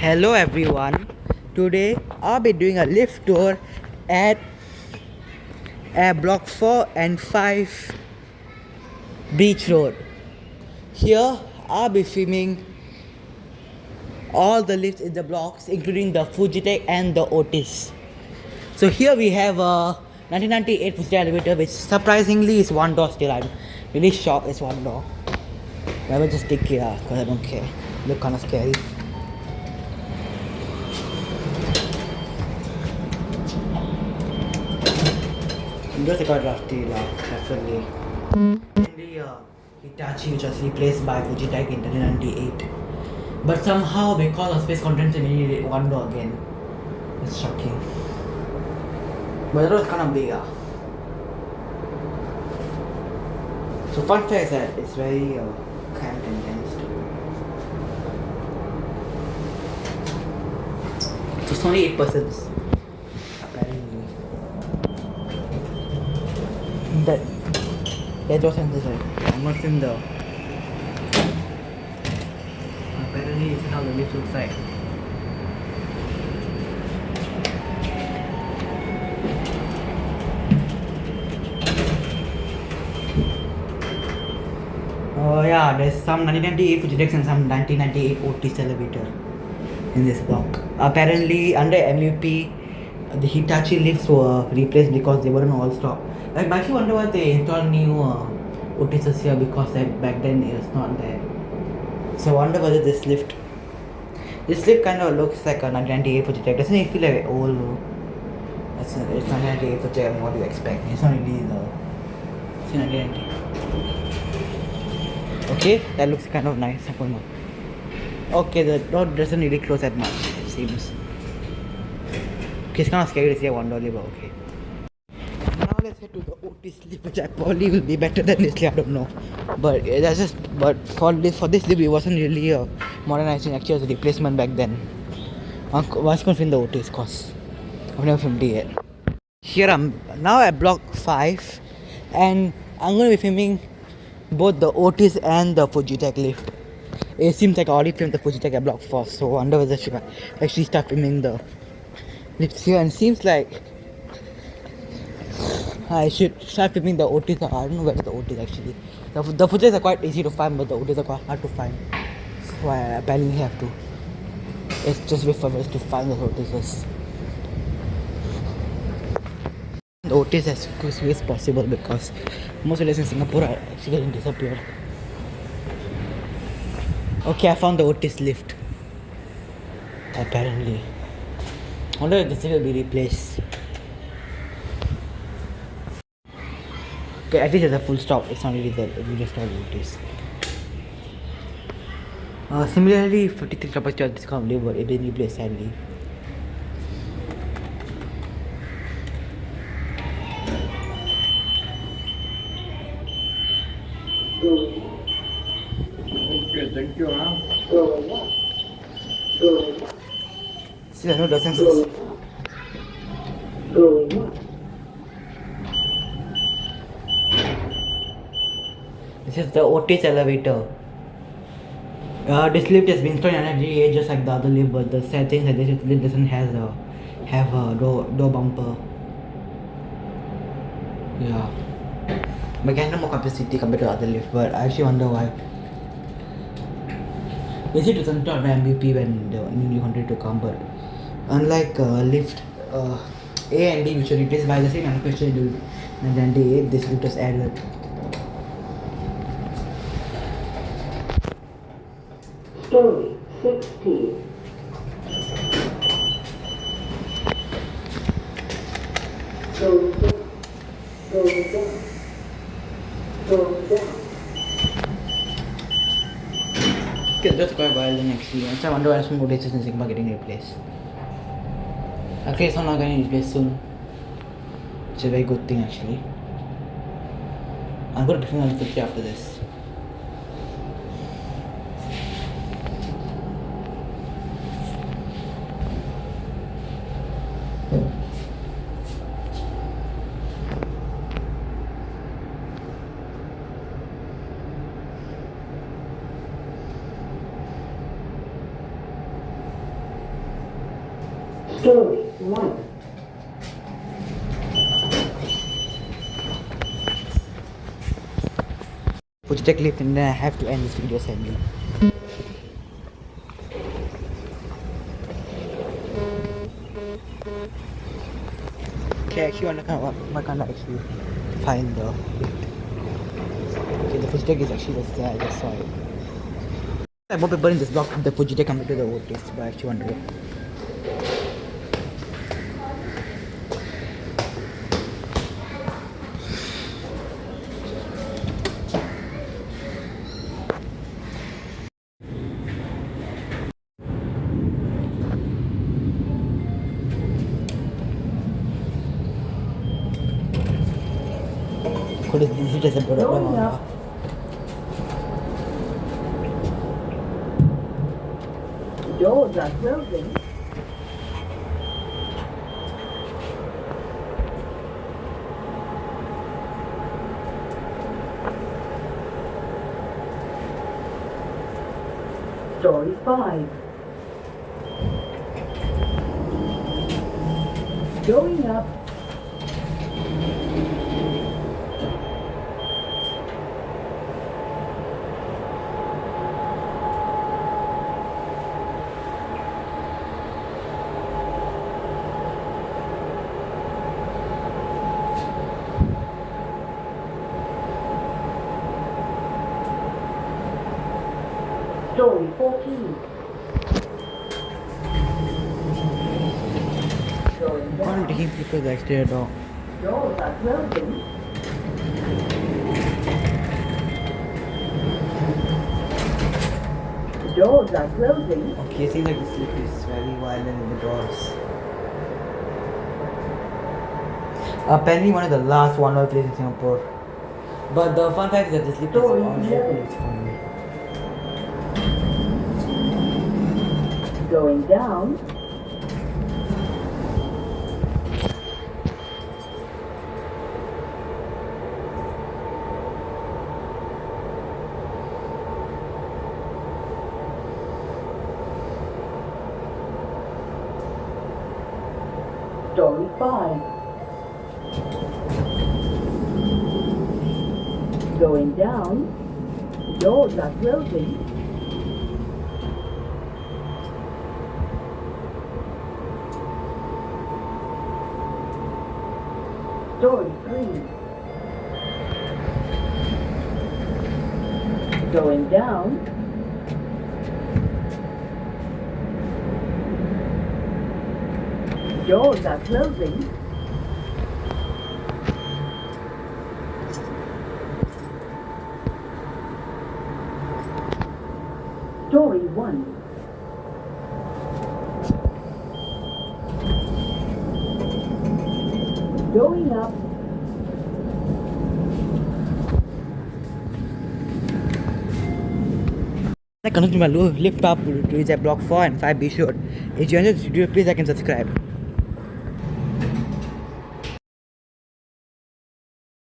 Hello everyone. Today I'll be doing a lift tour at block 4 and 5 Beach Road. Here I'll be filming all the lifts in the blocks including the Fujitec and the Otis. So here we have a 1998 Fujitec elevator which surprisingly is one door still. I'm really shocked it's one door. But I will just take it out because I don't care. Look kinda scary. Windows are quite rusty, definitely. Mainly Hitachi, which was replaced by Fujitec in 1998. But somehow, because of space constraints, they made it one door again. It's shocking. But that was kind of big. So fun fact is that it's very cramped and dense. So it's only 8 persons. Apparently. That was on this side. I'm not in the. Apparently, this is how the lift looks like. Oh yeah, there's some 1998 Fujitec and some 1998 Otis elevator in this block. Apparently, under MVP, the Hitachi lifts were replaced because they weren't all stock. I actually wonder why they installed new Otis here because back then it was not there. So I wonder whether this lift kind of looks like a 1998 Fujitec. Doesn't it feel like old? It's 1998 Fujitec. What do you expect? It's not really it's 1998. Okay, that looks kind of nice. Okay, the door doesn't really close that much, it seems. Okay, it's kind of scary to see a $1 but okay. Now let's head to the Otis lift, which I probably will be better than this lift, I don't know. But for this lift, it wasn't really a modernization, actually it was a replacement back then. I was going to film the Otis, cause I've never filmed it yet. Here I'm now at block 5, and I'm going to be filming both the Otis and the Fujitec lift. It seems like I already filmed the Fujitec at block 4, so I wonder whether I should actually start filming the lifts here. And it seems like I should start filming the Otis. I don't know where's the Otis actually. The Fujitecs are quite easy to find, but the Otis are quite hard to find. So I apparently have to. It's just wait for us to find the Otis. The Otis as quickly as possible because most of the in Singapore are actually getting disappeared. Okay, I found the Otis lift. Apparently. I wonder if this will be replaced. Okay, at least it's a full stop. It's not really that we just started Otis. Similarly, 53 capacity at discount labor, it didn't replace sadly. Okay, thank you. See, I know the sense. This is the Otis elevator. This lift has been installed in energy just like the other lift, but the sad thing is that this lift doesn't have a door bumper. Yeah. But it has no more capacity compared to the other lift, but I actually wonder why. They said it was installed by MVP when the newly wanted to come, but unlike lift A and B, which were replaced by the same manufacturer in 1998, this lift was added. Story 16. Going down. Going down. Going down. Okay, that's quite violent actually. So I wonder why some Otis and Sigma getting replaced. Okay, it's not getting replaced soon. It's a very good thing actually. I'm going to be filming on 50 after this. Story 1. Fujitec lift, and then I have to end this video sadly. Okay, actually why can't I actually find the lift? Okay, the Fujitec is actually just there, I just saw it. I bought people in this block the Fujitec compared to the Otis, but I actually wonder it. Could it just a Going up. Doors are closing. Story 5. Going up. Story 14. Going I can't down. taking people the exterior door. Doors are closing. Doors are closing. Okay, it seems like this lift is very violent in the doors. Apparently one of the last one-hour place in Singapore. But the fun fact is that this lift is Story on 11. it's fun. Going down. Story 5. Going down. Doors are closing. Story 3. Going down. Doors are closing. Story 1. Going up. I continue my lift up to reach at block 4 and 5. Be sure. If you enjoyed this video, please like and subscribe.